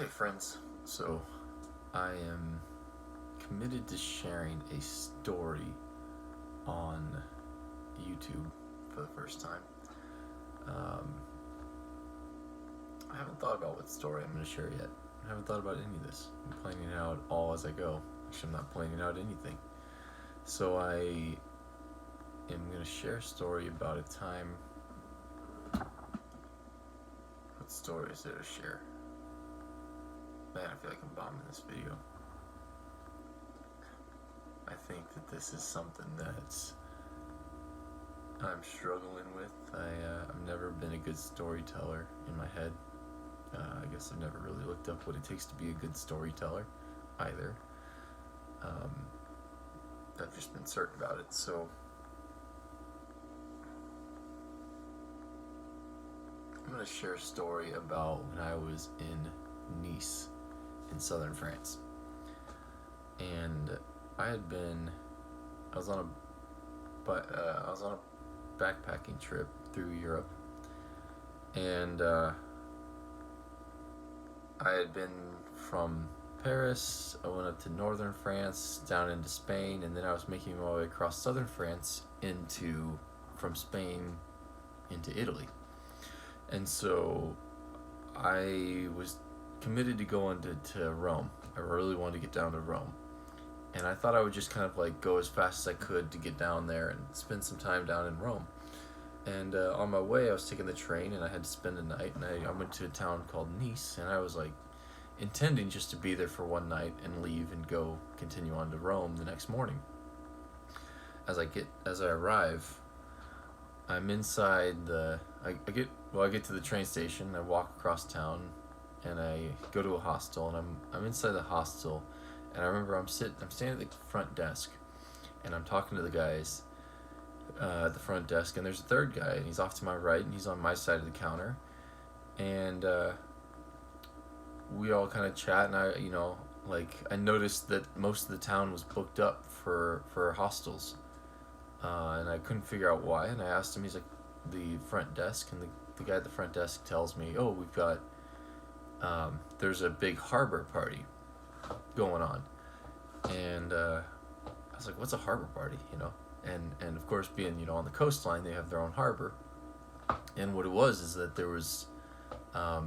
Okay, friends, so I am committed to sharing a story on YouTube for the first time. Um, I haven't thought about what story I'm going to share yet. I haven't thought about any of this. I'm planning it out all as I go. Actually, I'm not planning out anything. So I am going to share a story about a time. What story is there to share? Man, I feel like I'm bombing this video. I think that this is something that I'm struggling with. I've never been a good storyteller in my head. I guess I've never really looked up what it takes to be a good storyteller either. I've just been certain about it. So I'm going to share a story about when I was in Nice in southern France. And I was on a backpacking trip through Europe, and I had been from Paris. I went up to northern France, down into Spain, and then I was making my way across southern France from Spain into Italy. And so I was committed to going to Rome. I really wanted to get down to Rome. And I thought I would just kind of like go as fast as I could to get down there and spend some time down in Rome. And on my way, I was taking the train, and I had to spend a night. And I went to a town called Nice, and I was like intending just to be there for one night and leave and go continue on to Rome the next morning. As I arrive, I'm inside I get to the train station. I walk across town, and I go to a hostel, and I'm inside the hostel. And I remember I'm standing at the front desk, and I'm talking to the guys at the front desk, and there's a third guy, and he's off to my right, and he's on my side of the counter, and we all kind of chat, and I noticed that most of the town was booked up for hostels, and I couldn't figure out why, and I asked him. He's like, the front desk, and the guy at the front desk tells me, oh, we've got there's a big harbor party going on. And I was like, what's a harbor party, and of course, being on the coastline, they have their own harbor. And what it was is that there was a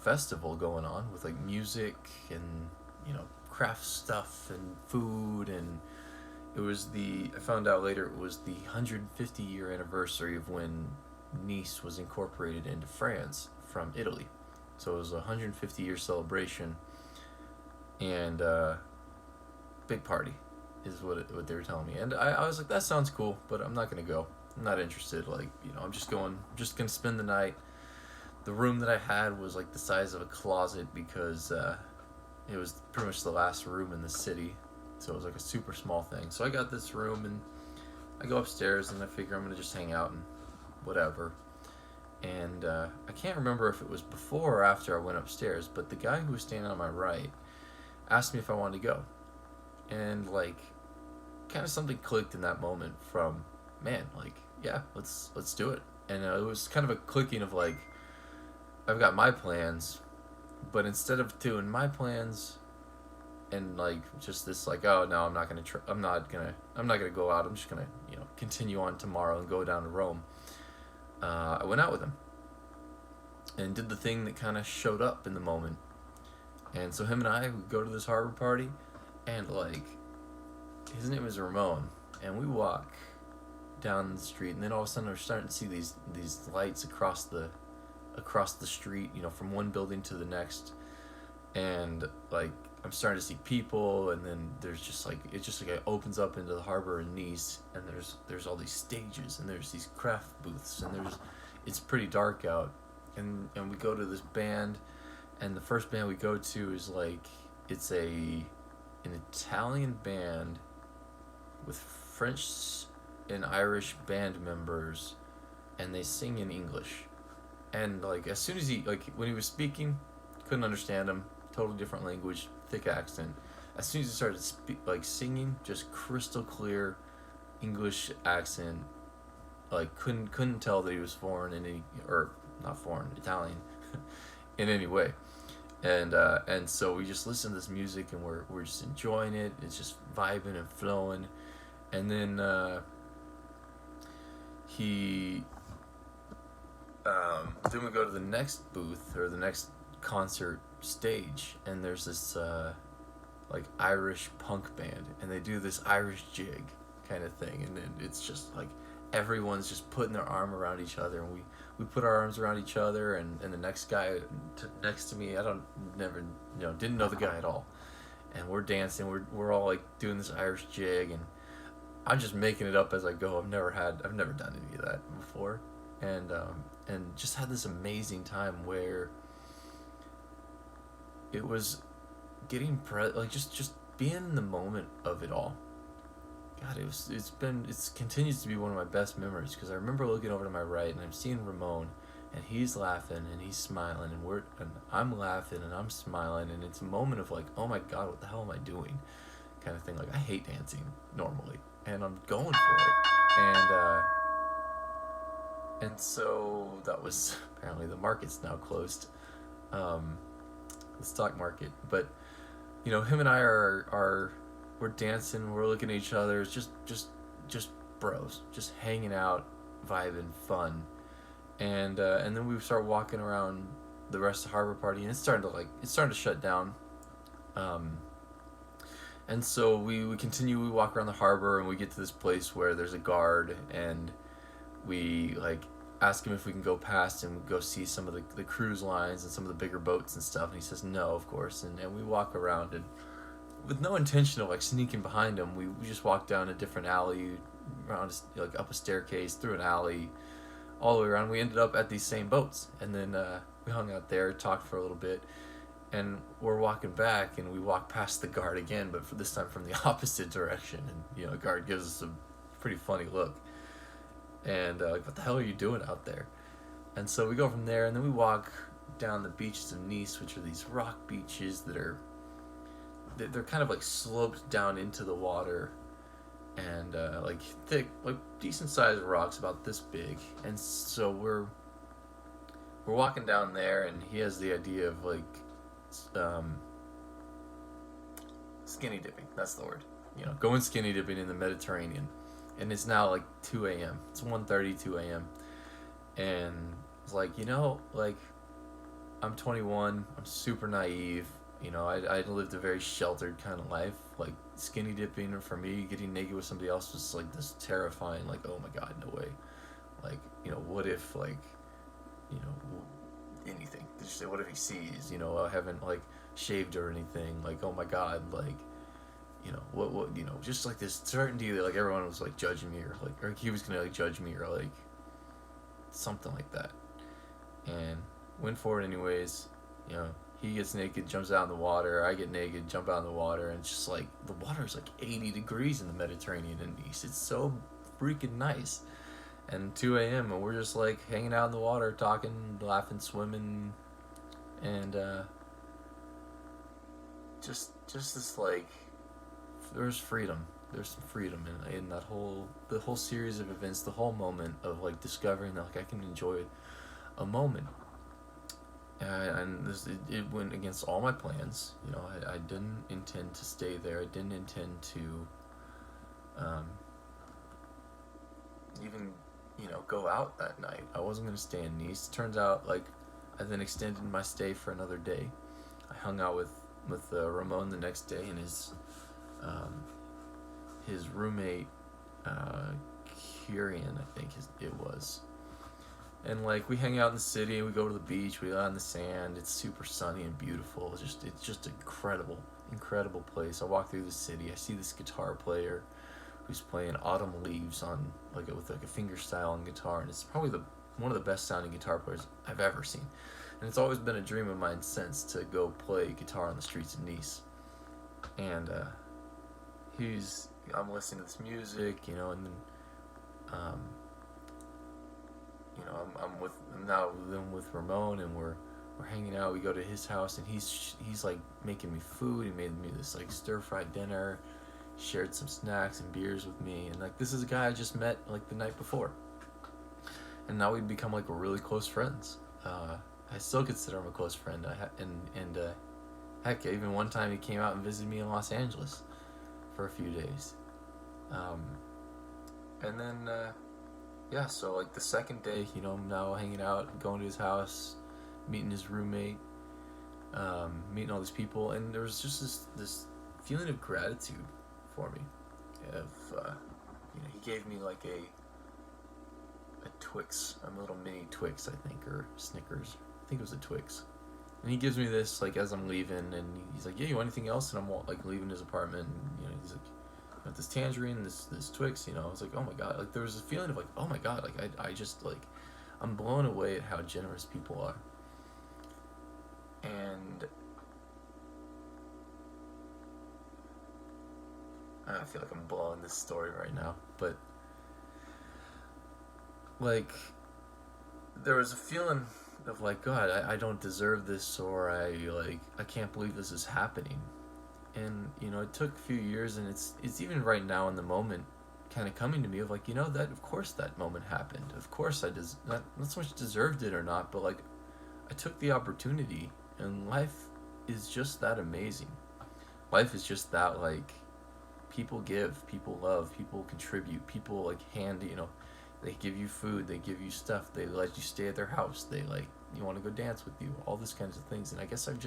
festival going on with like music and craft stuff and food, and I found out later it was the 150 year anniversary of when Nice was incorporated into France from Italy. So it was a 150 year celebration, and big party is what they were telling me. And I was like, that sounds cool, but I'm not gonna go. I'm not interested. I'm just gonna spend the night. The room that I had was like the size of a closet, because it was pretty much the last room in the city, so it was like a super small thing. So I got this room, and I go upstairs, and I figure I'm gonna just hang out and whatever. And I can't remember if it was before or after I went upstairs, but the guy who was standing on my right asked me if I wanted to go. And kind of something clicked in that moment from, man, yeah, let's do it. And it was kind of a clicking of I've got my plans, but instead of doing my plans and just this oh no, I'm not gonna go out, I'm just gonna continue on tomorrow and go down to Rome. I went out with him and did the thing that kind of showed up in the moment. And so him and I would go to this harbor party, and his name is Ramon, and we walk down the street, and then all of a sudden we're starting to see these lights across the street, from one building to the next, and I'm starting to see people, and then there's just it opens up into the harbor in Nice, and there's all these stages, and there's these craft booths, and it's pretty dark out, and we go to this band, and the first band we go to is it's an Italian band with French and Irish band members, and they sing in English. And as soon as when he was speaking, couldn't understand him, totally different language, thick accent. As soon as he started singing, just crystal clear English accent, couldn't tell that he was foreign in any, or not foreign, Italian in any way. And so we just listen to this music and we're just enjoying it. It's just vibing and flowing. And he then we go to the next booth or the next concert stage, and there's this like Irish punk band, and they do this Irish jig kind of thing, and then it's just like everyone's just putting their arm around each other, and we put our arms around each other, and the next guy next to me, I don't never didn't know the guy at all, and we're dancing, we're all like doing this Irish jig, and I'm just making it up as I go. I've never done any of that before, and just had this amazing time where it was getting like just being in the moment of it all. God, it continues to be one of my best memories, because I remember looking over to my right and I'm seeing Ramon, and he's laughing and he's smiling, and I'm laughing and I'm smiling, and it's a moment of like, oh my God, what the hell am I doing, kind of thing. Like, I hate dancing normally, and I'm going for it, and so that was apparently the market's now closed, the stock market, but him and I are we're dancing, we're looking at each other. It's just bros, just hanging out, vibing, fun, and then we start walking around the rest of the harbor party, and it's starting to shut down. And so we continue. We walk around the harbor, and we get to this place where there's a guard, and we like ask him if we can go past and go see some of the cruise lines and some of the bigger boats and stuff, and he says no, of course, and we walk around, and with no intention of like sneaking behind him, we just walked down a different alley, around like up a staircase, through an alley, all the way around. We ended up at these same boats, and then we hung out there, talked for a little bit, and we're walking back, and we walk past the guard again, but for this time from the opposite direction, and the guard gives us a pretty funny look, and like, what the hell are you doing out there? And so we go from there, and then we walk down the beaches of Nice, which are these rock beaches that are they're kind of like sloped down into the water, and like thick, like decent sized rocks about this big. And so we're walking down there, and he has the idea of like skinny dipping. That's the word. Going skinny dipping in the Mediterranean, and it's now like 2 a.m. It's 1:30, 2 a.m. And it's like, like, I'm 21. I'm super naive. I lived a very sheltered kind of life. Like, skinny dipping, for me, getting naked with somebody else was like this terrifying, like, oh my God, no way. Like, what if, like, anything. Just say, what if he sees, I haven't, like, shaved or anything. Like, oh my God, like, what, just like this certainty that, like, everyone was, like, judging me, or he was gonna, like, judge me, or, like, something like that. And went for it anyways, He gets naked, jumps out in the water. I get naked, jump out in the water, and it's just like the water is like 80 degrees in the Mediterranean in Nice. It's so freaking nice. And 2 a.m. and we're just like hanging out in the water, talking, laughing, swimming, and just this like there's freedom. There's some freedom in that the whole series of events, the whole moment of like discovering that like I can enjoy a moment. And it went against all my plans. I didn't intend to stay there. I didn't intend to even, go out that night. I wasn't going to stay in Nice. Turns out, like, I then extended my stay for another day. I hung out with Ramon the next day, and his roommate, Kieran, I think it was. And like we hang out in the city, we go to the beach, we lie on the sand. It's super sunny and beautiful. It's just incredible place. I walk through the city. I see this guitar player who's playing Autumn Leaves on with a fingerstyle on guitar, and it's probably one of the best sounding guitar players I've ever seen. And it's always been a dream of mine since to go play guitar on the streets of Nice. And I'm listening to this music, and then I'm with Ramon, and we're hanging out. We go to his house, and he's like making me food. He made me this like stir fried dinner, shared some snacks and beers with me, and like this is a guy I just met like the night before, and now we've become like really close friends. I still consider him a close friend. Heck, even one time he came out and visited me in Los Angeles for a few days. Um, and then yeah, so like the second day, I'm now hanging out, going to his house, meeting his roommate, meeting all these people, and there was just this feeling of gratitude for me. He gave me like a Twix, a little mini Twix, I think, or Snickers. I think it was a Twix. And he gives me this like as I'm leaving, and he's like, "Yeah, you want anything else?" And I'm like leaving his apartment, and he's like, "You want this tangerine, this Twix?" I was like, "Oh my god!" Like there was a feeling of like, "Oh my god!" Like I just like, I'm blown away at how generous people are. And I feel like I'm blowing this story right now, but like there was a feeling of like, God, I don't deserve this, or I can't believe this is happening. And it took a few years, and it's even right now in the moment kind of coming to me of like, that of course that moment happened, of course I not so much deserved it or not, but like I took the opportunity. And life is just that amazing. Life is just that, like, people give, people love, people contribute, people like they give you food, they give you stuff, they let you stay at their house, they like you want to go dance with you, all these kinds of things. And I guess I'm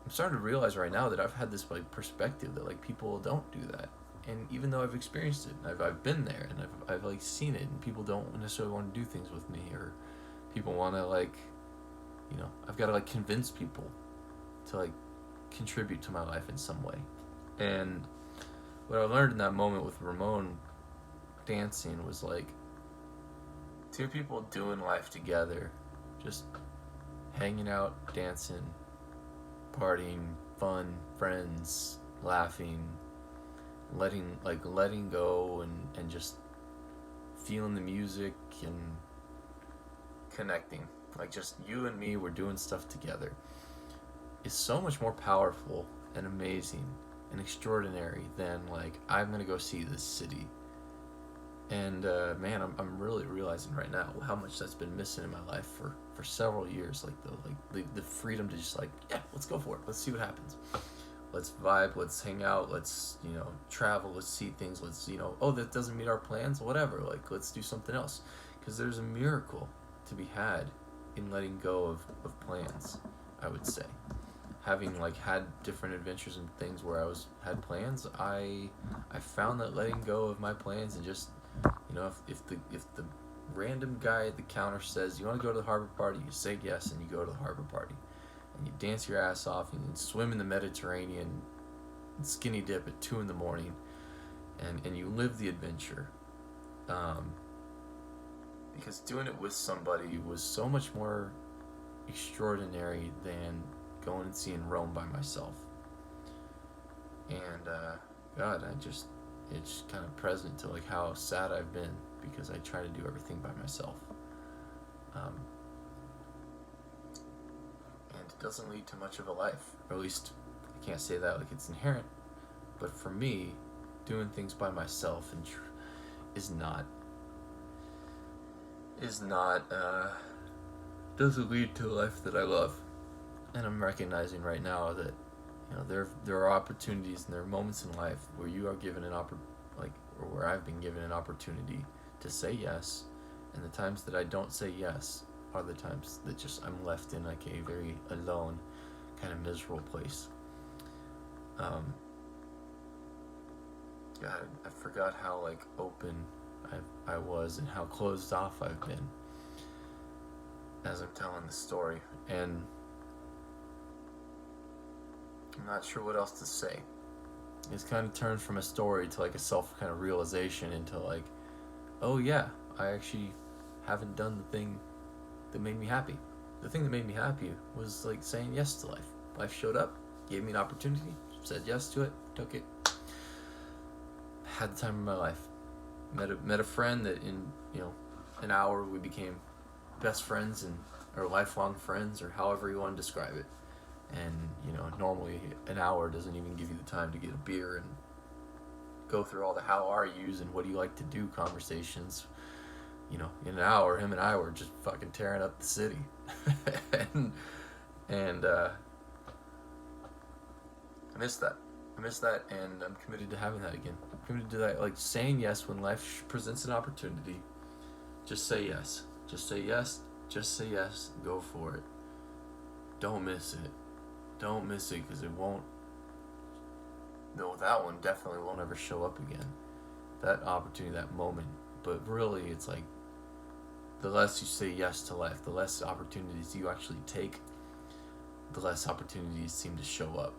starting to realize right now that I've had this like perspective that like people don't do that. And even though I've experienced it, and I've been there, and I've like seen it, and people don't necessarily want to do things with me, or people want to like, I've got to like convince people to like contribute to my life in some way. And what I learned in that moment with Ramon dancing was like two people doing life together, just hanging out, dancing, partying, fun, friends, laughing, letting go, and just feeling the music and connecting. Like just you and me, we're doing stuff together. Is so much more powerful and amazing and extraordinary than like I'm gonna go see this city. And man, I'm really realizing right now how much that's been missing in my life for several years. Like the freedom to just like, yeah, let's go for it. Let's see what happens. Let's vibe. Let's hang out. Let's travel. Let's see things. Let's oh, that doesn't meet our plans. Whatever. Like let's do something else. Because there's a miracle to be had in letting go of plans, I would say. Having like had different adventures and things where had plans, I found that letting go of my plans and just if the random guy at the counter says you want to go to the harbor party, you say yes and you go to the harbor party and you dance your ass off and you swim in the Mediterranean and skinny dip at 2 a.m. and you live the adventure. Because doing it with somebody was so much more extraordinary than going and seeing Rome by myself. And God, it's kind of present to like how sad I've been because I try to do everything by myself. And it doesn't lead to much of a life, or at least I can't say that like it's inherent. But for me, doing things by myself doesn't lead to a life that I love. And I'm recognizing right now that there are opportunities and there are moments in life where you are given or where I've been given an opportunity to say yes, and the times that I don't say yes are the times that just I'm left in like a very alone, kind of miserable place. God, I forgot how like open I was and how closed off I've been as I'm telling the story, and I'm not sure what else to say. It's kind of turned from a story to like a self kind of realization into like, oh yeah, I actually haven't done the thing that made me happy. The thing that made me happy was like saying yes to life. Life showed up, gave me an opportunity, said yes to it, took it, had the time of my life. Met a friend that in an hour we became best friends or lifelong friends, or however you want to describe it. And normally an hour doesn't even give you the time to get a beer and go through all the how are yous and what do you like to do conversations. In an hour him and I were just fucking tearing up the city. and I miss that. I miss that, and I'm committed to having that again. I'm committed to that, like saying yes when life presents an opportunity. Just say yes. Just say yes. Just say yes. Go for it. Don't miss it. Don't miss it, because it won't. No, that one definitely won't ever show up again. That opportunity, that moment. But really, it's like the less you say yes to life, the less opportunities you actually take, the less opportunities seem to show up.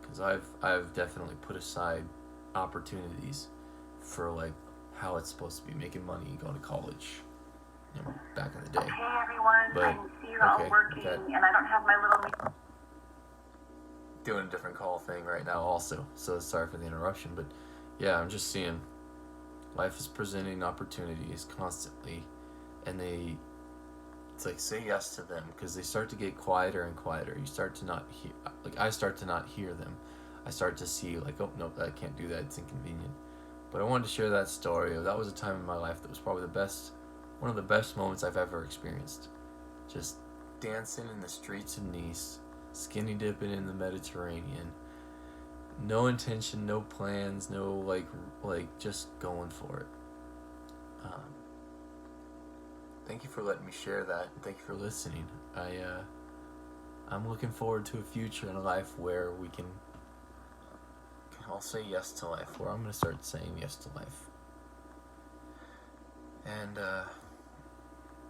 Because I've definitely put aside opportunities for like how it's supposed to be, making money, going to college, you know, back in the day. Hey everyone, But, I see you're all working, and I don't have my little... Doing a different call thing right now also, so sorry for the interruption, but yeah, I'm just seeing life is presenting opportunities constantly, and it's like say yes to them, because they start to get quieter and quieter. You start to not hear, like I start to not hear them. I start to see like, oh no, I can't do that, it's inconvenient. But I wanted to share that story. That was a time in my life that was probably one of the best moments I've ever experienced. Just dancing in the streets of Nice, skinny dipping in the Mediterranean. No intention, no plans, no like just going for it. Thank you for letting me share that. Thank you for listening. I'm looking forward to a future in a life where we can all say yes to life. Where I'm gonna start saying yes to life. And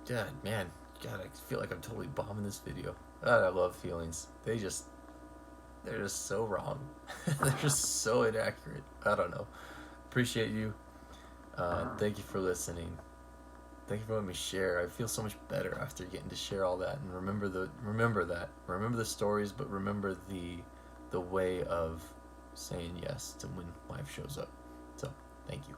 yeah, man, God, I feel like I'm totally bombing this video. God, I love feelings. They're just so wrong. They're just so inaccurate. I don't know. Appreciate you. Thank you for listening. Thank you for letting me share. I feel so much better after getting to share all that. And remember the stories, but remember the way of saying yes to when life shows up. So, thank you.